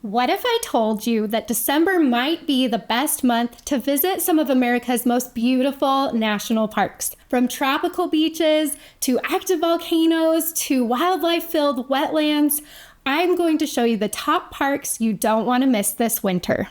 What if I told you that December might be the best month to visit some of America's most beautiful national parks? From tropical beaches to active volcanoes to wildlife-filled wetlands, I'm going to show you the top parks you don't want to miss this winter.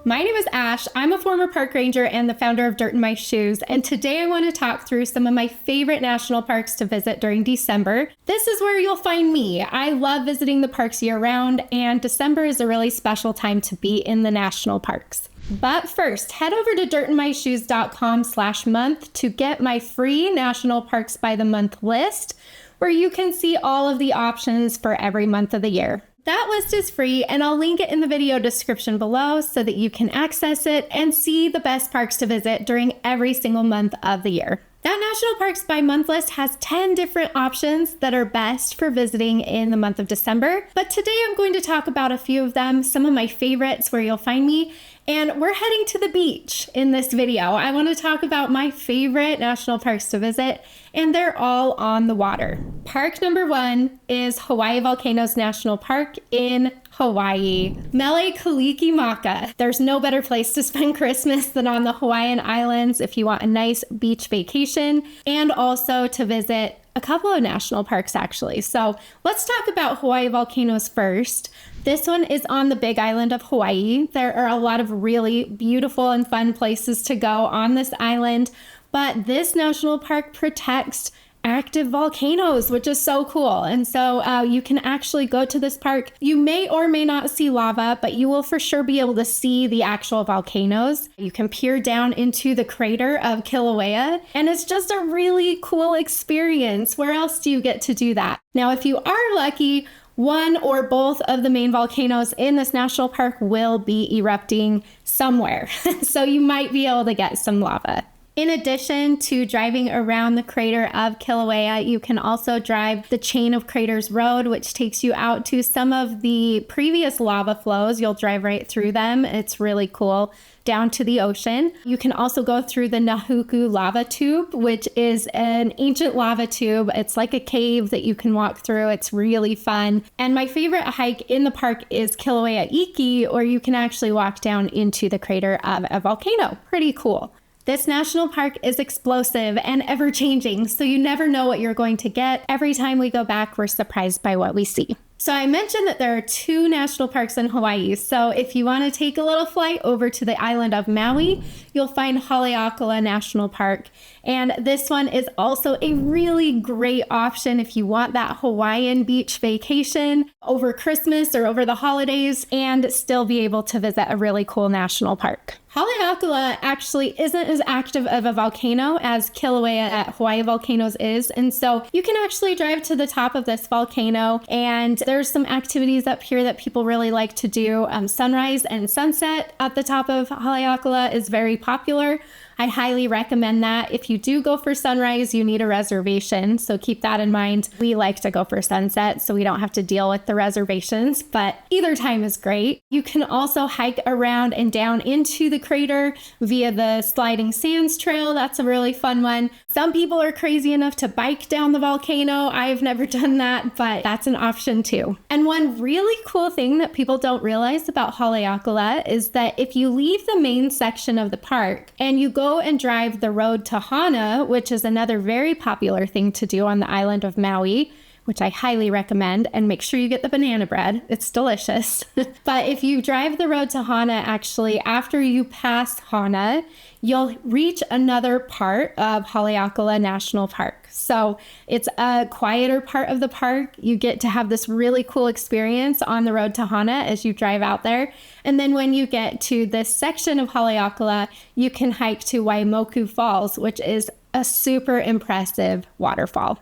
My name is Ash. I'm a former park ranger and the founder of Dirt in My Shoes, and today I want to talk through some of my favorite national parks to visit during December. This is where you'll find me. I love visiting the parks year-round, and December is a really special time to be in the national parks. But first, head over to dirtinmyshoes.com/month to get my free National Parks by the Month list, where you can see all of the options for every month of the year. That list is free, and I'll link it in the video description below so that you can access it and see the best parks to visit during every single month of the year. That National Parks by Month list has 10 different options that are best for visiting in the month of December, but today I'm going to talk about a few of them, some of my favorites where you'll find me, and we're heading to the beach in this video. I want to talk about my favorite national parks to visit, and they're all on the water. Park number 1 is Hawaii Volcanoes National Park in Hawaii. Mele Kalikimaka. There's no better place to spend Christmas than on the Hawaiian Islands if you want a nice beach vacation, and also to visit a couple of national parks actually. So let's talk about Hawaii Volcanoes first. This one is on the Big Island of Hawaii. There are a lot of really beautiful and fun places to go on this island, but this national park protects active volcanoes, which is so cool. And so you can actually go to this park. You may or may not see lava, but you will for sure be able to see the actual volcanoes. You can peer down into the crater of Kilauea, and it's just a really cool experience. Where else do you get to do that? Now, if you are lucky, one or both of the main volcanoes in this national park will be erupting somewhere. So you might be able to get some lava. In addition to driving around the crater of Kilauea, you can also drive the Chain of Craters Road, which takes you out to some of the previous lava flows. You'll drive right through them. It's really cool, down to the ocean. You can also go through the Nahuku Lava Tube, which is an ancient lava tube. It's like a cave that you can walk through. It's really fun. And my favorite hike in the park is Kilauea Iki, or you can actually walk down into the crater of a volcano. Pretty cool. This national park is explosive and ever-changing, so you never know what you're going to get. Every time we go back, we're surprised by what we see. So I mentioned that there are 2 national parks in Hawaii, so if you want to take a little flight over to the island of Maui, you'll find Haleakala National Park. And this one is also a really great option if you want that Hawaiian beach vacation over Christmas or over the holidays and still be able to visit a really cool national park. Haleakala actually isn't as active of a volcano as Kilauea at Hawaii Volcanoes is, and so you can actually drive to the top of this volcano, and there's some activities up here that people really like to do. Sunrise and sunset at the top of Haleakala is very popular. I highly recommend that. If you do go for sunrise, you need a reservation, so keep that in mind. We like to go for sunset, so we don't have to deal with the reservations, but either time is great. You can also hike around and down into the crater via the Sliding Sands Trail. That's a really fun one. Some people are crazy enough to bike down the volcano. I've never done that, but that's an option too. And one really cool thing that people don't realize about Haleakala is that if you leave the main section of the park and you go and drive the road to Hana, which is another very popular thing to do on the island of Maui, which I highly recommend, and make sure you get the banana bread. It's delicious. But if you drive the road to Hana, actually, after you pass Hana, you'll reach another part of Haleakala National Park. So it's a quieter part of the park. You get to have this really cool experience on the road to Hana as you drive out there. And then when you get to this section of Haleakala, you can hike to Waimoku Falls, which is a super impressive waterfall.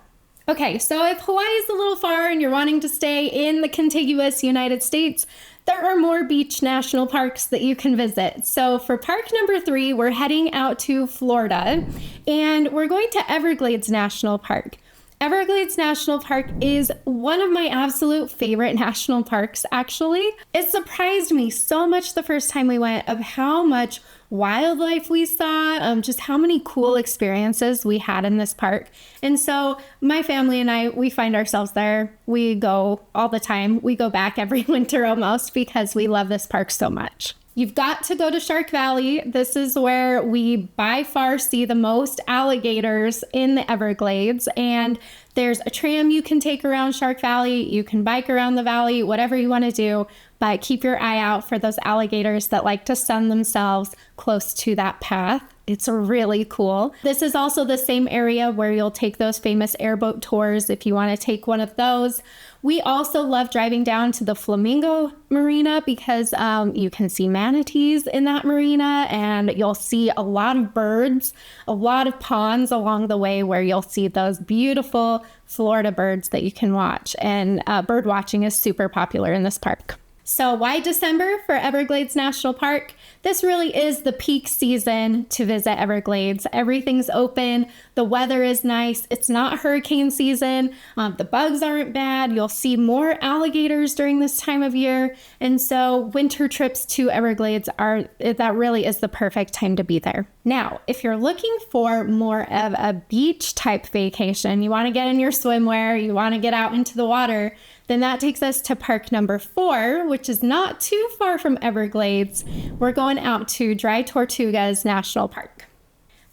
Okay, so if Hawaii is a little far and you're wanting to stay in the contiguous United States, there are more beach national parks that you can visit. So for park number 3, we're heading out to Florida, and we're going to Everglades National Park. Everglades National Park is one of my absolute favorite national parks, actually. It surprised me so much the first time we went of how much wildlife we saw, just how many cool experiences we had in this park. And so my family and I, we find ourselves there. We go all the time. We go back every winter almost because we love this park so much. You've got to go to Shark Valley. This is where we by far see the most alligators in the Everglades. And there's a tram you can take around Shark Valley. You can bike around the valley, whatever you want to do. But keep your eye out for those alligators that like to sun themselves close to that path. It's really cool. This is also the same area where you'll take those famous airboat tours if you want to take one of those. We also love driving down to the Flamingo Marina because you can see manatees in that marina, and you'll see a lot of birds, a lot of ponds along the way where you'll see those beautiful Florida birds that you can watch. And bird watching is super popular in this park. So why December for Everglades National Park? This really is the peak season to visit Everglades. Everything's open. The weather is nice. It's not hurricane season. The bugs aren't bad. You'll see more alligators during this time of year. And so winter trips to Everglades that really is the perfect time to be there. Now, if you're looking for more of a beach type vacation, you want to get in your swimwear, you want to get out into the water, then that takes us to park number 4, which is not too far from Everglades. We're going out to Dry Tortugas National Park.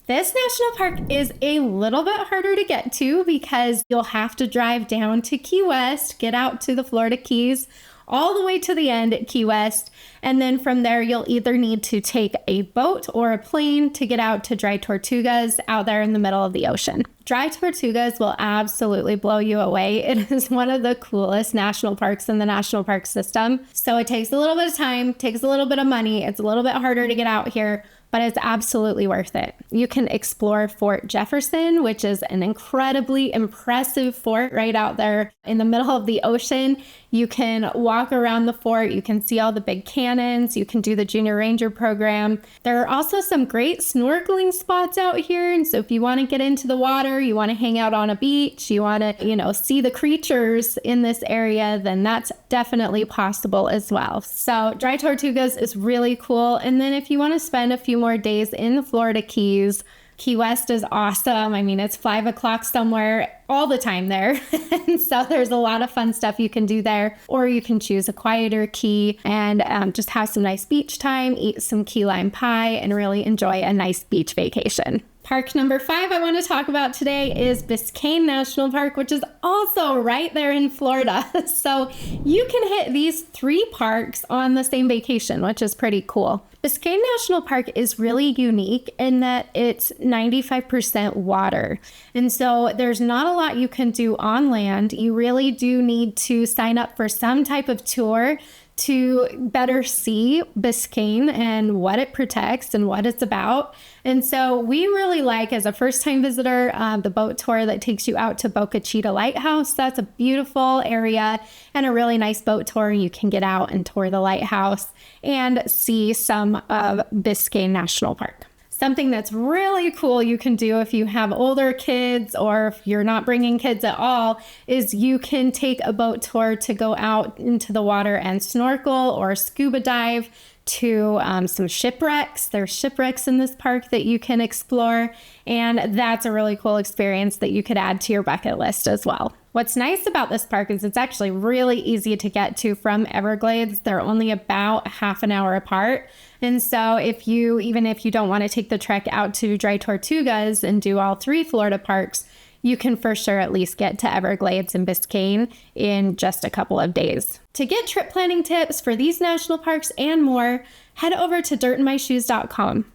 This national park is a little bit harder to get to because you'll have to drive down to Key West, get out to the Florida Keys, all the way to the end at Key West. And then from there, you'll either need to take a boat or a plane to get out to Dry Tortugas out there in the middle of the ocean. Dry Tortugas will absolutely blow you away. It is one of the coolest national parks in the national park system. So it takes a little bit of time, takes a little bit of money. It's a little bit harder to get out here, but it's absolutely worth it. You can explore Fort Jefferson, which is an incredibly impressive fort right out there in the middle of the ocean. You can walk around the fort. You can see all the big cannons. You can do the Junior Ranger program. There are also some great snorkeling spots out here. And so if you want to get into the water, you want to hang out on a beach, you want to, see the creatures in this area, then that's definitely possible as well. So Dry Tortugas is really cool. And then if you want to spend a few more days in the Florida Keys, Key West is awesome. I mean, it's 5 o'clock somewhere all the time there. And so there's a lot of fun stuff you can do there. Or you can choose a quieter key and just have some nice beach time, eat some key lime pie, and really enjoy a nice beach vacation. Park number 5 I want to talk about today is Biscayne National Park, which is also right there in Florida. So you can hit these 3 parks on the same vacation, which is pretty cool. Biscayne National Park is really unique in that it's 95% water. And so there's not a lot you can do on land. You really do need to sign up for some type of tour to better see Biscayne and what it protects and what it's about. And so we really like, as a first-time visitor, the boat tour that takes you out to Boca Chica Lighthouse. That's a beautiful area and a really nice boat tour. You can get out and tour the lighthouse and see some of Biscayne National Park. Something that's really cool you can do if you have older kids or if you're not bringing kids at all is you can take a boat tour to go out into the water and snorkel or scuba dive to some shipwrecks. There's shipwrecks in this park that you can explore, and that's a really cool experience that you could add to your bucket list as well. What's nice about this park is it's actually really easy to get to from Everglades. They're only about half an hour apart. And so even if you don't want to take the trek out to Dry Tortugas and do all 3 Florida parks, you can for sure at least get to Everglades and Biscayne in just a couple of days. To get trip planning tips for these national parks and more, head over to dirtandmyshoes.com.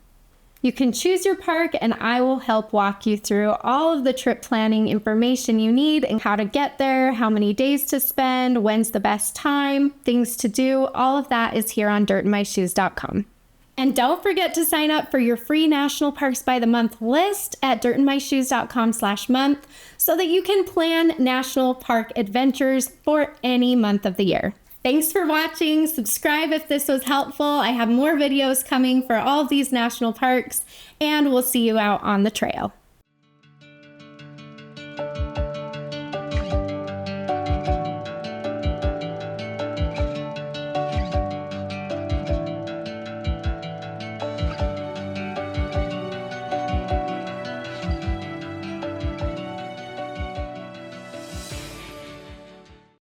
You can choose your park and I will help walk you through all of the trip planning information you need and how to get there, how many days to spend, when's the best time, things to do. All of that is here on dirtandmyshoes.com. And don't forget to sign up for your free National Parks by the Month list at dirtandmyshoes.com/month so that you can plan national park adventures for any month of the year. Thanks for watching. Subscribe if this was helpful. I have more videos coming for all of these national parks, and we'll see you out on the trail.